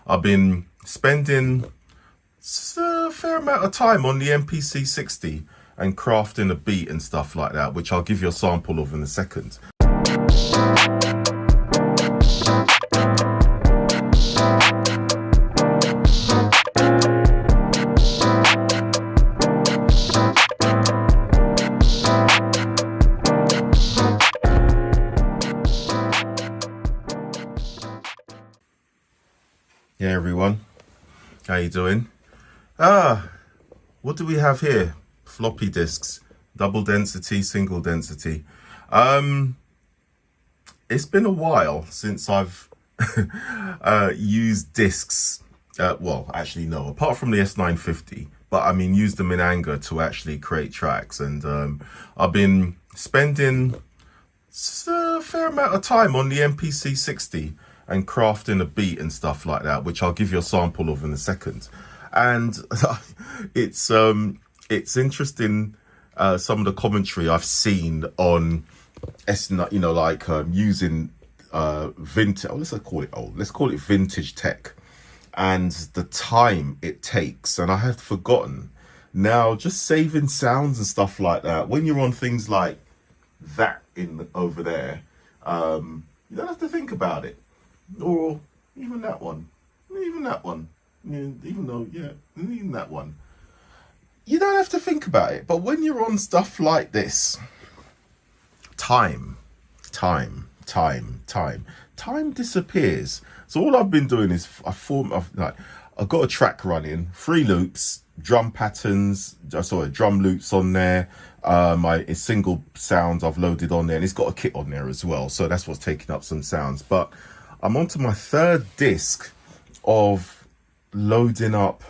I've been spending a fair amount of time on the MPC60 and crafting a beat and stuff like that, which I'll give you a sample of in a second. Yeah, everyone, how you doing? What do we have here? Floppy disks, double density, single density. It's been a while since I've used disks. Well, actually no, apart from the S950, but I mean used them in anger to actually create tracks. And I've been spending a fair amount of time on the MPC60 and crafting a beat and stuff like that, which I'll give you a sample of in a second. And it's interesting, some of the commentary I've seen on using vintage, let's call it vintage tech, and the time it takes. And I had forgotten now, just saving sounds and stuff like that, when you're on things like that over there, you don't have to think about it. Or even that one, even that one, even that one. You don't have to think about it. But when you're on stuff like this, time disappears. So all I've been doing is I've got a track running, 3 loops, drum loops on there. It's single sounds I've loaded on there, and it's got a kit on there as well. So that's what's taking up some sounds. But I'm onto my 3rd disc of loading up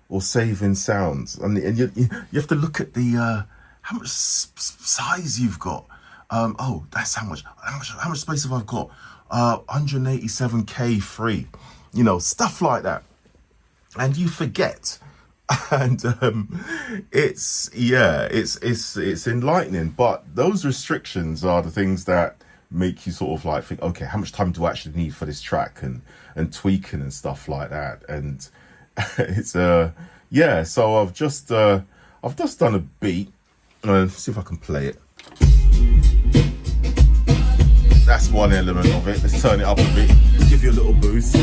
or saving sounds, and you have to look at the how much size you've got. That's how much space have I got? 187K free, stuff like that, and you forget. And it's enlightening, but those restrictions are the things that make you sort of like think, okay, how much time do I actually need for this track, and tweaking and stuff like that. And it's so I've just done a beat. Let's see if I can play it. That's one element of it. Let's turn it up a bit, give you a little boost.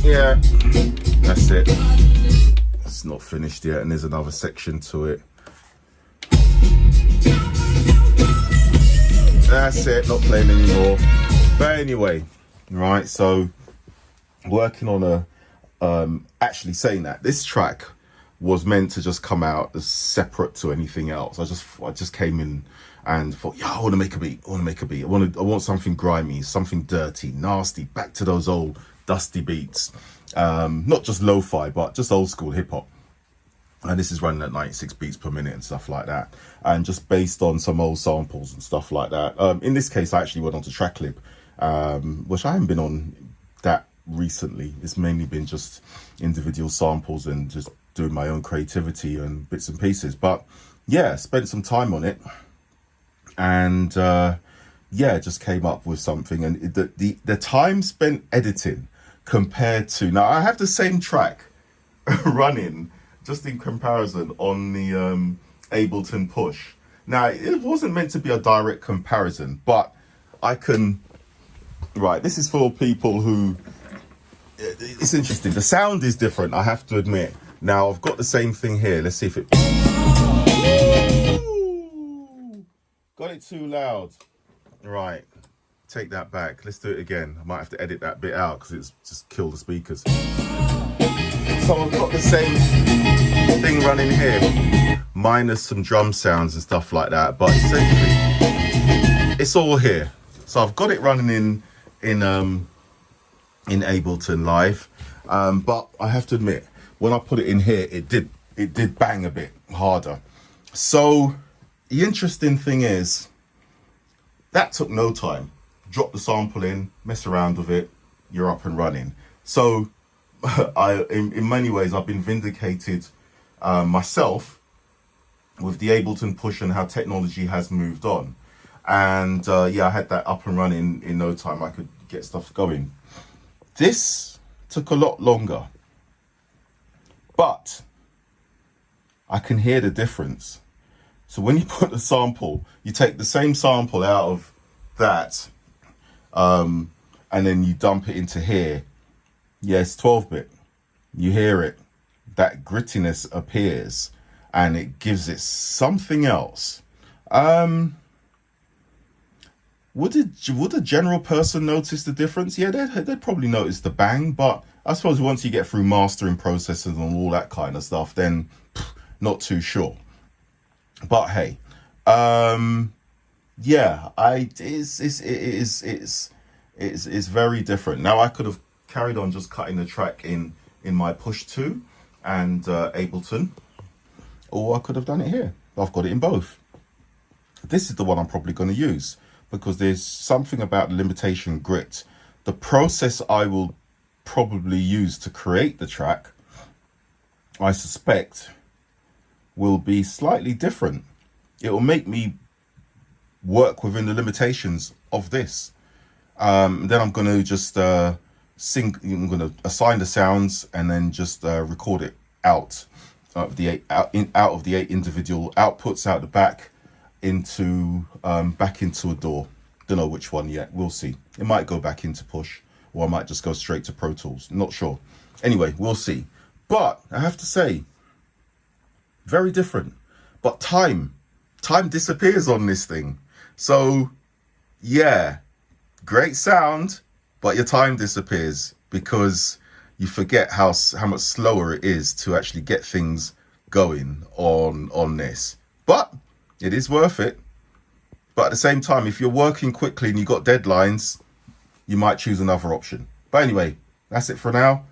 Yeah, that's it. It's not finished yet, and there's another section to it. That's it, not playing anymore. But anyway, right, so working on actually saying that this track was meant to just come out as separate to anything else. I just came in and thought, I want to make a beat. I want something grimy, something dirty, nasty, back to those old dusty beats. Not just lo-fi, but just old school hip hop. And this is running at 96 beats per minute and stuff like that. And just based on some old samples and stuff like that. In this case, I actually went on to Tracklib, which I haven't been on that recently. It's mainly been just individual samples and just doing my own creativity and bits and pieces. But yeah, spent some time on it. And just came up with something. And the time spent editing compared to... Now, I have the same track running, just in comparison, on the Ableton Push. Now, it wasn't meant to be a direct comparison, but I can... Right, this is for people who... It's interesting. The sound is different, I have to admit. Now, I've got the same thing here. Let's see if it... Ooh, got it too loud. Right, take that back. Let's do it again. I might have to edit that bit out because it's just killed the speakers. So I've got the same thing running here, minus some drum sounds and stuff like that, but essentially it's all here. So I've got it running in Ableton Live, but I have to admit, when I put it in here, it did bang a bit harder. So the interesting thing is that took no time. Drop the sample in, mess around with it, you're up and running. So in many ways, I've been vindicated myself with the Ableton push and how technology has moved on. And I had that up and running in no time. I could get stuff going. This took a lot longer, but I can hear the difference. So when you put the sample, you take the same sample out of that, and then you dump it into here. Yeah, it's 12-bit. You hear it. That grittiness appears, and it gives it something else. Would a general person notice the difference? Yeah, they'd probably notice the bang, but I suppose once you get through mastering processes and all that kind of stuff, then not too sure. But hey, yeah, it's very different. Now I could have carried on just cutting the track in my Push 2 and Ableton, or I could have done it here. I've got it in both. This is the one I'm probably going to use because there's something about the limitation grit. The process I will probably use to create the track, I suspect, will be slightly different. It will make me work within the limitations of this. Then I'm going to just I'm going to assign the sounds and then just record it out of the eight individual outputs out the back into back into a DAW. Don't know which one yet. We'll see. It might go back into Push, or I might just go straight to Pro Tools. Not sure. Anyway, we'll see. But I have to say, very different. But time disappears on this thing. So yeah, great sound, but your time disappears because you forget how much slower it is to actually get things going on this. But it is worth it. But at the same time, if you're working quickly and you've got deadlines, you might choose another option. But anyway, that's it for now.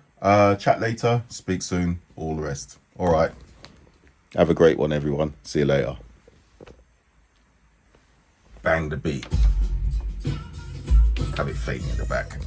Chat later, speak soon, all the rest. All right. Have a great one, everyone. See you later. Bang the beat. Have it fading in the back.